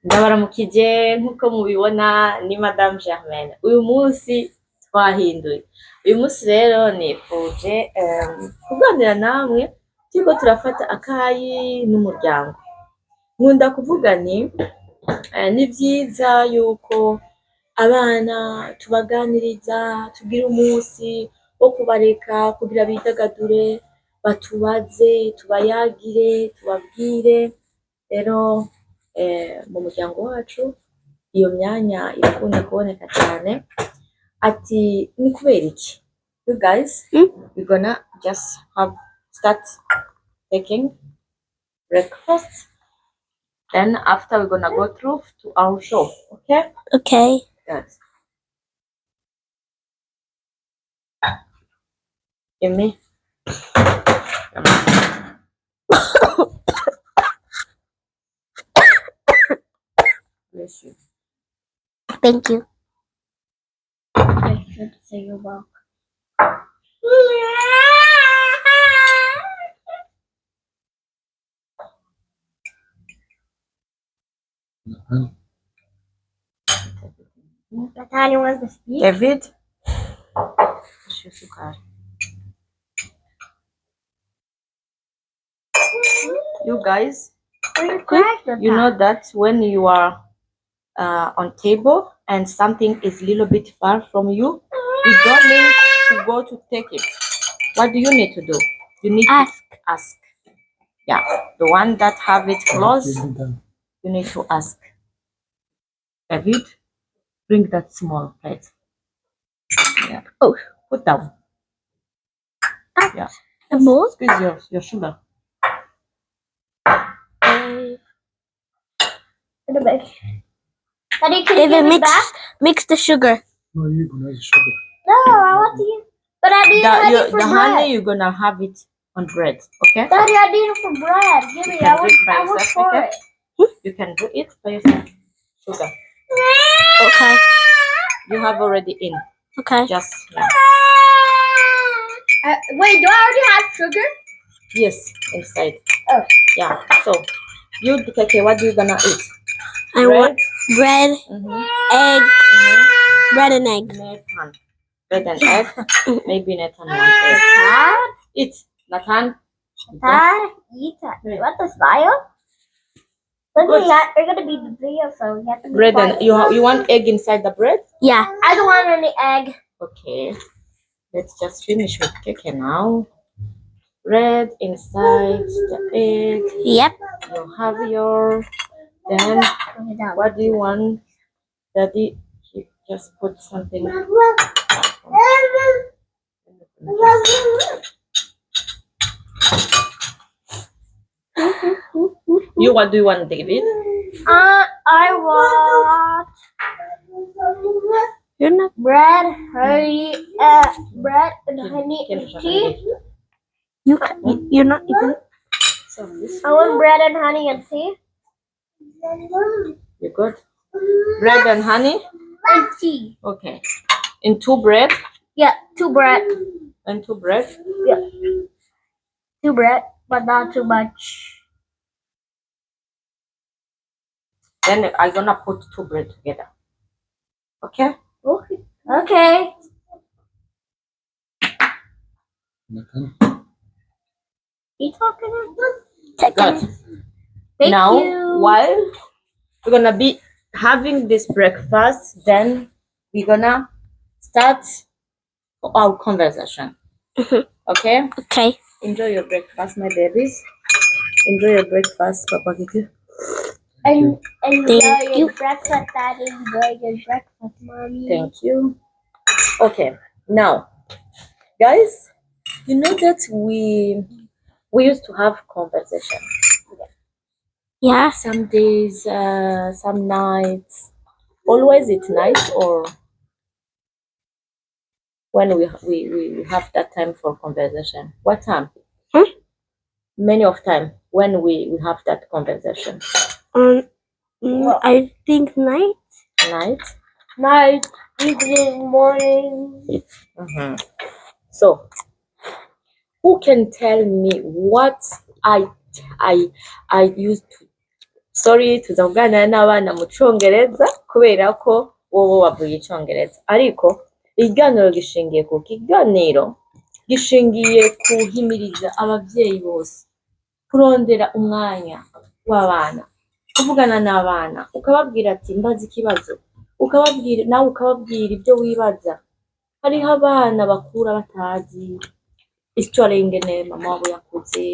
Ndabaramukije nk'uko mubibona ni Madame Germaine. Uyu munsi twahinduye. Uyu munsi rero nifuje kuganira namwe turiko turafata akayi n'umuryango. Nkunda kuvuga ni vyiza yuko abana tubaganiriza, tugira umunsi wo kubareka kugira bidagadure, batubaze, tubayagire, tubabwire. Rero mu muryango wacu iyo myanya irakunda kuboneka cyane. Ati ni kubera iki? You guys, we're gonna just start taking breakfast. Then after we're gonna go through to our show. Okay? Okay. Good. Give me. Bless you. Thank you. I should say you're welcome. Natalia wants to speak. David? You guys, you know that when you are on table and something is a little bit far from you, you don't need to go to take it. What do you need to do? You need to ask. Yeah, the one that have it close, you need to ask. David, bring that small plate. Yeah. Oh, put down. Yeah. More? Squeeze your sugar. Daddy, can you give me back? Mix the sugar. No, you can have the sugar. No, I want to use. But I need honey for the bread. honey you're gonna have it on bread, okay? Daddy, I need it for bread. Give me. I want for okay? it. You can do it by yourself. Sugar. Okay. You have already in. Okay. Just wait, do I already have sugar? Yes, inside. Oh. Yeah. So you okay, what are you gonna eat? I want bread, egg, bread and egg. Nathan. Bread and egg. Maybe Nathan wants egg. Eat. Nathan. Eat it. What the style? We're gonna be the video, so you have to be bread quiet. And you want egg inside the bread? Yeah. I don't want any egg. Okay. Let's just finish with cake now. Bread inside the egg. Yep. You have your. Then what do you want? Daddy, he just put something. You what do you want, David? I want bread, honey, bread and honey and tea. You're not eating. I want bread and honey and tea. You good? Bread and honey? And tea. Okay. In 2 bread? Yeah, 2 bread. And 2 bread? Yeah. 2 bread, but not too much. Then I'm gonna put 2 bread together. Okay? Okay. Okay. Nathan. You talking? Good. Thank now, you. while we're gonna be having this breakfast, then we're gonna start our conversation. Okay? Okay. Enjoy your breakfast, my babies. Enjoy your breakfast, Papa Kiki. And enjoy your breakfast, Daddy. Enjoy your breakfast, Mommy. Thank you. Okay, now, guys, you know that we used to have conversation. Yeah. Some days, some nights. Always it's night or when we have that time for conversation. What time? Many of time when we have that conversation. I think night. Night, evening, morning. So, who can tell me what I used to sorry tuza kuganira n'abana mu Congereza kubera ko wowe wavuye Icongereza, ariko ikiganiro gishingiye ku kiganiro gishingiye kuhimiriza abavyeyi bose kurondera umwanya w'abana, kuvugana n'abana ukababwira ati mbaza ikibazo, ukababwira nawe ukababwira ibyo wibaza. Hariho abana bakura batazi histoire y'ingene mama wabo yakuze,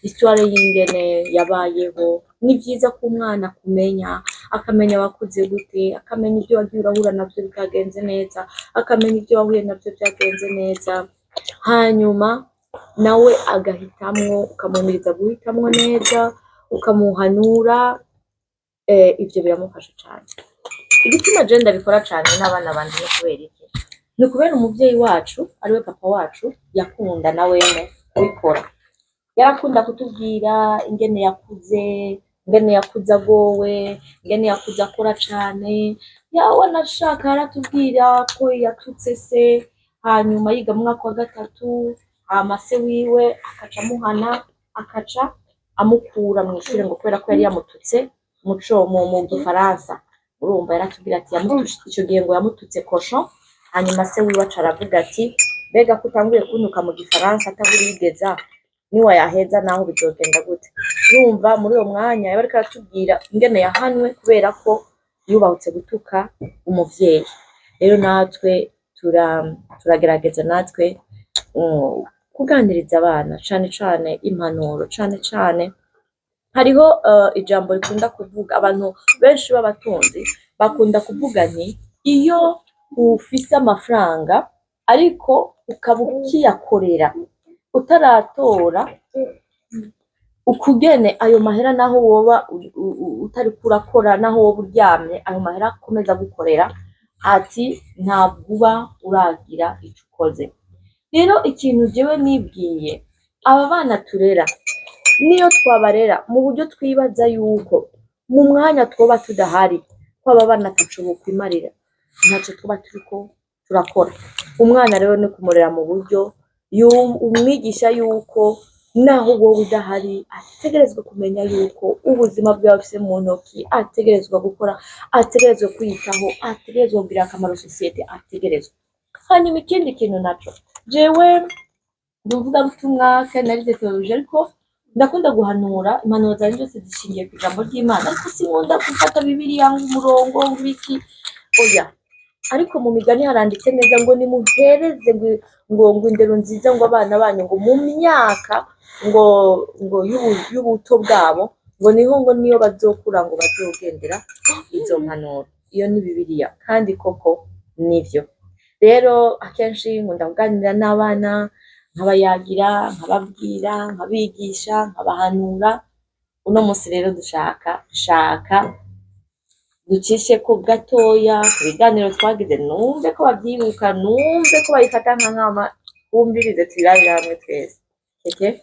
histoire y'ingene yabayeho. Ni vyiza ko umwana kumenya, akamenya wakuze gute, akamenya ibyo wagiye urahura navyo bitagenze neza, akamenya ibyo wahuye navyo byagenze neza, hanyuma nawe agahitamwo, ukamuhimiriza guhitamwo neza, ukamuhanura. Ivyo biramufasha cane. Igituma je ndabikora cane n'abana banje no kubera iki? Ni ukubera umuvyeyi wacu ariwe papa wacu yakunda na wene kubikora. Yarakunda kutubwira ingene yakuze, ingene yakuze agowe, ingene yakuze akora cane. Wanashaka aratubwira ko yatutse se, hanyuma yiga mu mwaka wa gatatu, hama se wiwe akaca amuhana, akaca amukura mw'ishure ngo kubera ko yari yamututse mu gifaransa. Urumva yaratubwira ati ico gihe ngo yamututse cochon, hanyuma se wiwe aca aravuga ati mbega ko utanguye kuntuka mu gifaransa ataburigeza niwayaheza naho bizogenda gute. Urumva muri uwo mwanya yaba ariko aratubwira ingene yahanwe kubera ko yubahutse gutuka umuvyeyi. Rero natwe turagerageza natwe kuganiriza abana cane cane impanuro, cane cane hariho ijambo rikunda kuvuga, abantu benshi b'abatunzi bakunda kuvuga nti iyo ufise amafaranga ariko ukaba ukiyakorera utaratora ukugene ayo mahera naho woba utariko urakora, naho woba uryamye, ayo mahera akomeza gukorera, ati ntabwo uba uragira ico ukoze. Rero ikintu jewe nibwiye aba bana turera, niyo twabarera mu buryo twibaza yuko mu mwanya twoba tudahari ko aba bana ataco bokwimarira, ntaco tuba turiko turakora. Umwana rero ni kumurera mu buryo umwigisha yuko naho wowe udahari ategerezwa kumenya yuko ubuzima bwawe afise mu ntoki, ategerezwa gukora, ategerezwa kwiyitaho, ategerezwa kugirira akamaro sosiyete, ategerezwa. Hanyuma ikindi kintu naco, jewe ndi umuvugabutumwa kandi narize theologie, ariko ndakunda guhanura. Impanuro zanje zose zishingiye ku ijambo ry'Imana, ariko sinkunda gufata Bibiliya nk'umurongo ngwiki, oya. Ariko mu migani haranditse neza ngo nimuhereze ngo indero nziza ngo abana banyu ngo mu myaka ngo y'ubuto bwabo, ngo niho ngo niyo bazokura ngo bazogendera izo mpanuro. Iyo ni Bibiliya kandi koko nivyo. Rero akenshi nkunda kuganira n'abana, nkabayagira, nkababwira, nkabigisha, nkabahanura. Uno musi rero dushaka ducishe ko gatoya ku biganiro twagize, numve ko babyibuka, numve ko babifata nka nkama, bumvirize turabira hamwe twese. Okay?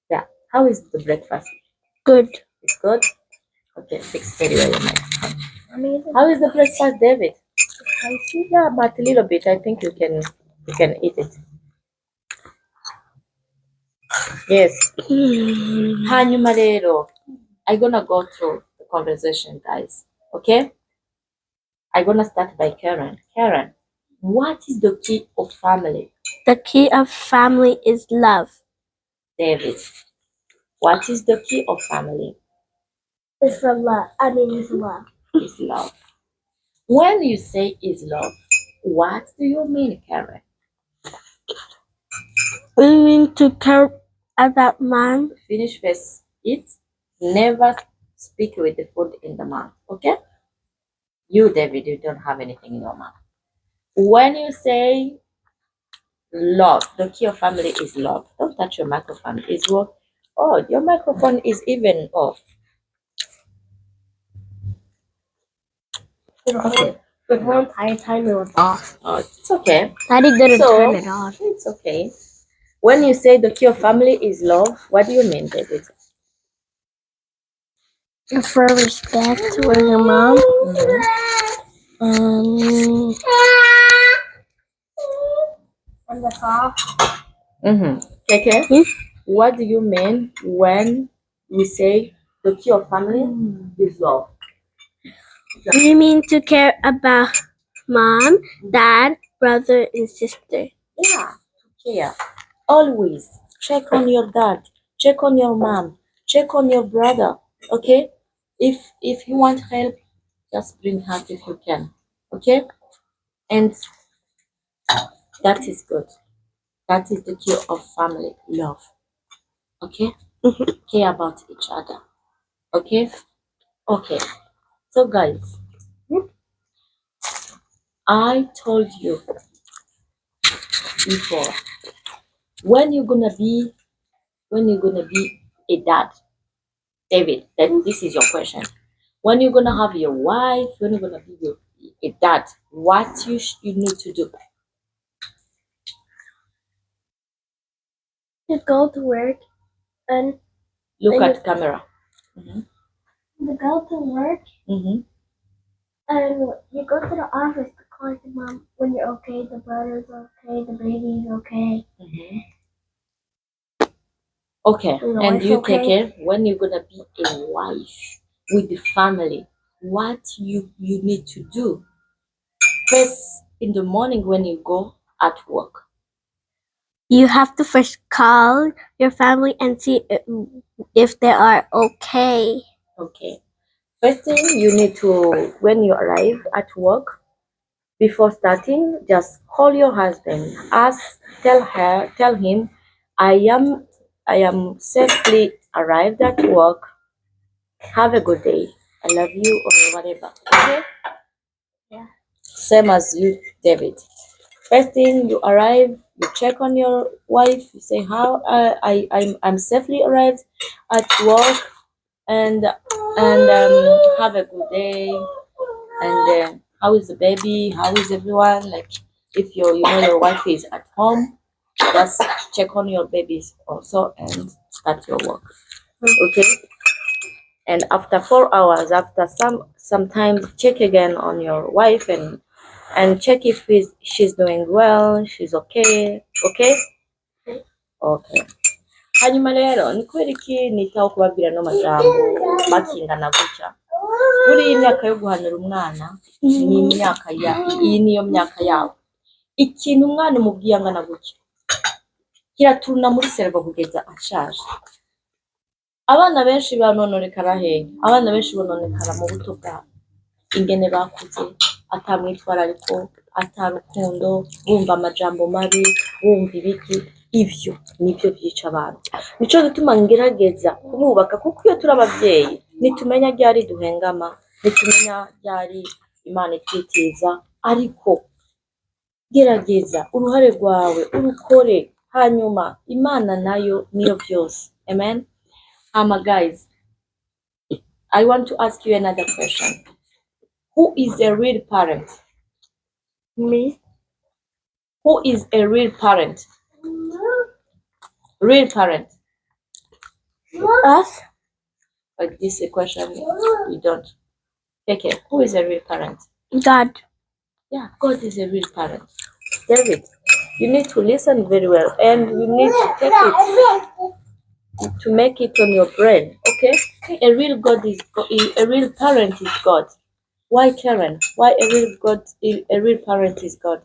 Yeah. How is the breakfast? Good. It's good? Okay, fix very well your microphone. How is the breakfast, David? I see, yeah, but a little bit. I think you can eat it. Yes. Hanyuma rero, I'm gonna go through the conversation, guys. Okay? I'm gonna start by Karen. Karen, what is the key of family? The key of family is love. David, what is the key of family? It's love. It's love. Is love. When you say is love, what do you mean, Karen? We mean to care about man. Finish first. Eat. Never speak with the food in the mouth. Okay? You, David, you don't have anything in your mouth. When you say love, the key of family is love. Don't touch your microphone. Is what? Oh, your microphone is even off. Okay. The whole entire time it was off. Oh, it's okay. Daddy didn't So, turn it off. It's okay. When you say the key of family is love, what do you mean, David? For respect with your mom. And the soft. Okay. What do you mean when we say The key of family is love. You mean to care about mom, dad, brother, and sister? Yeah, care. Always check on your dad, check on your mom, check on your brother. Okay? If you want help, just bring help if you can. Okay? And that is good. That is the key of family love. Okay? Care about each other. Okay? Okay. So guys, I told you before when you're gonna be a dad, David, that this is your question. When you're gonna have your wife, when you're gonna be a dad, what you need to do? You go to work and Look at camera. you go to work Mm-hmm. and you go to the office to call your mom when you're okay, the brother's okay, the baby's okay. Mm-hmm. Okay, The and wife's you take okay. care when you're gonna be a wife with the family. What you need to do first in the morning when you go at work. You have to first call your family and see if they are okay. Okay. First thing you need to when you arrive at work, before starting, just call your husband. Tell him, I am safely arrived at work. Have a good day. I love you or whatever. Okay? Yeah. Same as you, David. First thing you arrive, you check on your wife. You say how I'm safely arrived at work and have a good day. And how is the baby? How is everyone? Like if your wife is at home, just check on your babies also and start your work. Okay. And after 4 hours, after sometimes check again on your wife and check if she's doing well, she's okay. Okay. Okay. Hanyuma rero ni kubera iki nitaho kubabwira ano majambo bakingana gutya. Buriya imyaka yo guhanura umwana ni imyaka iyi niyo myaka yabo. Ikintu umwana umubwiye angana gutya kiraturuna muri servo kugeza ashaje. Abana benshi banononekara hehe? Abana benshi bononekara mu buto bwabo. Ingene bakuze atamwitwarariko, atarukundo, bumva amajambo mabi, bumva ibiki, ivyo nivyo vyica abantu. Nico gituma ngerageza kububaka kuko iyo turi abavyeyi nitumenya ryari duhengama, nitumenya ryari Imana itwitiza, ariko gerageza uruhare rwawe urukore, hanyuma Imana nayo niyo vyose. Amen. Guys, I want to ask you another question. Who is a real parent? Me? Who is a real parent? Real parent. Us? But this is a question you don't. Okay, who is a real parent? God. Yeah, God is a real parent. David, you need to listen very well and you need to take it to make it on your brain. Okay? A real parent is God. Why Karen? Why a real parent is God?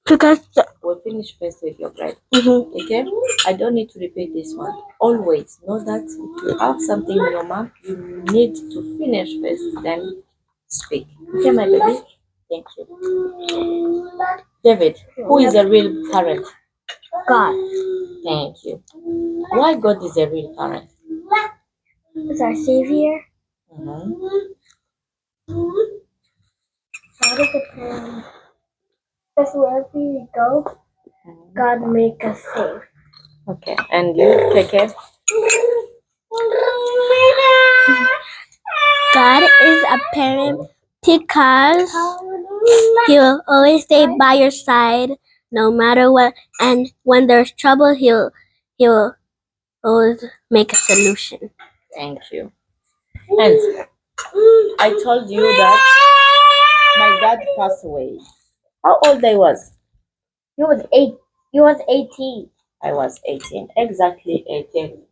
Because We'll finish first with your bread. Mhm. Okay? I don't need to repeat this one. Always know that if you have something in your mouth, you need to finish first, then speak. Okay, my baby? Thank you. David, who is a real parent? God Thank you. Why God is a real parent? is our Savior. Mhm. God is a parent. Because wherever we go, God make us safe. Okay, and you take care. God is a parent because He will always stay by your side no matter what, and when there's trouble, He'll always make a solution. Thank you. And I told you that my dad passed away. How old I was? He was 8. He was 18. I was 18. Exactly 18.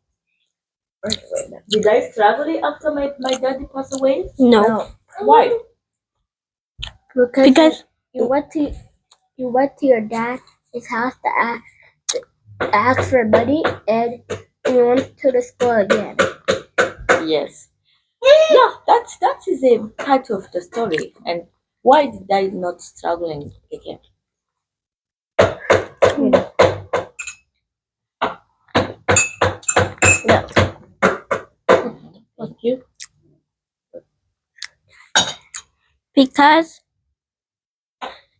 Did I struggle after my daddy passed away? No, Why? because you went to your dad's house to ask for money, and you went to the school again. Yes. Yeah, that is a part of the story. And why did I not struggling again? No. Thank you. Because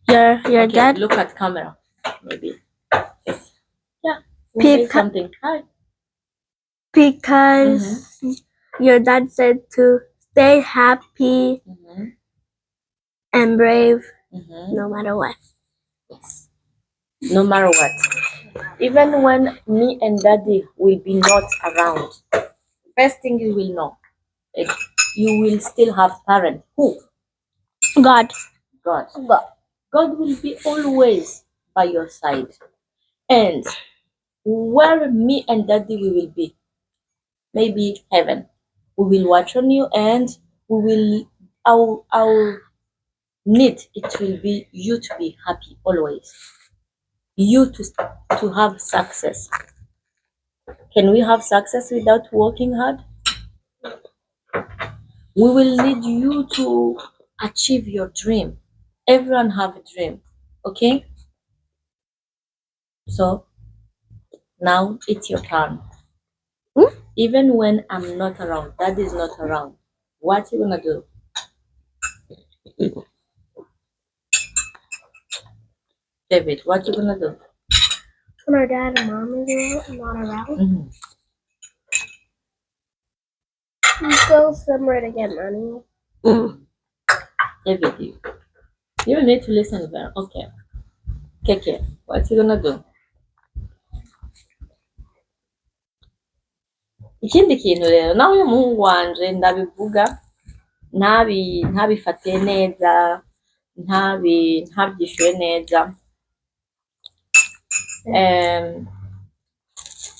your Okay, dad look at camera, maybe. Yes. Yeah. Say Because- something. Hi. because your dad said to stay happy Mm-hmm. and brave Mm-hmm. no matter what. Yes. No matter what. Even when me and daddy will be not around, first thing you will know, like, you will still have parent. Who? God. God. God will be always by your side. And where me and daddy we will be, maybe heaven. We will watch on you, and we will our need it will be you to be happy always. You to have success. Can we have success without working hard? We will need you to achieve your dream. Everyone have a dream, okay? So now it's your turn. Even when I'm not around, dad is not around, what you gonna do? David, what you gonna do? When our dad and mom is not around, Mhm. we go somewhere to get money. David, you need to listen well. Okay. Keke, what you gonna do? Ikindi kintu rero, nawe uyu muhungu wanje ndabivuga ntabifate neza, ntabyishyure neza.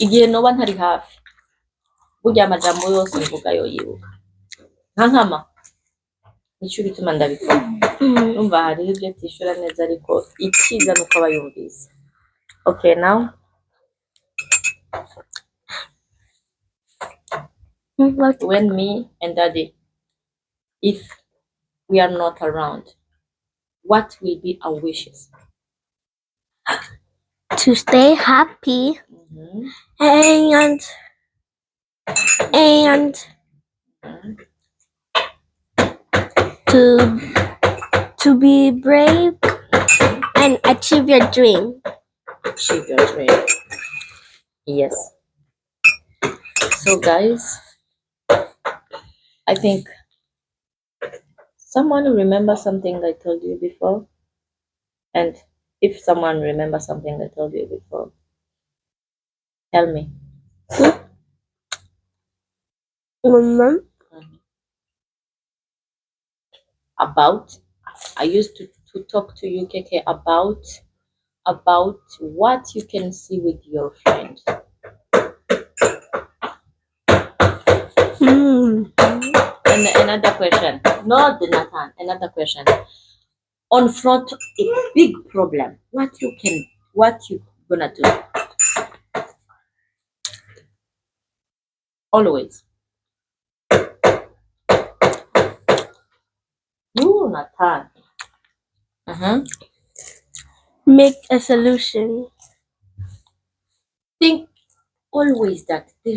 Igihe noba ntari hafi, burya amajambo yose mvuga yoyibuka. Nka nkama, nicyo gituma ndabikora. Numva hariho ibyo atishyura neza, ariko icyiza ni uko aba yumvise. Okay, now when me and daddy, if we are not around, what will be our wishes? To stay happy Mhm. and to be brave and achieve your dream. Achieve your dream. Yes. So guys, I think someone remember something I told you before, and if someone remember something I told you before, tell me. About, I used to talk to you, Keke, about what you can see with your friend. And another question, not Nathan, another question. On front a big problem, what you gonna do? Always. You, Nathan. Make a solution. Think always that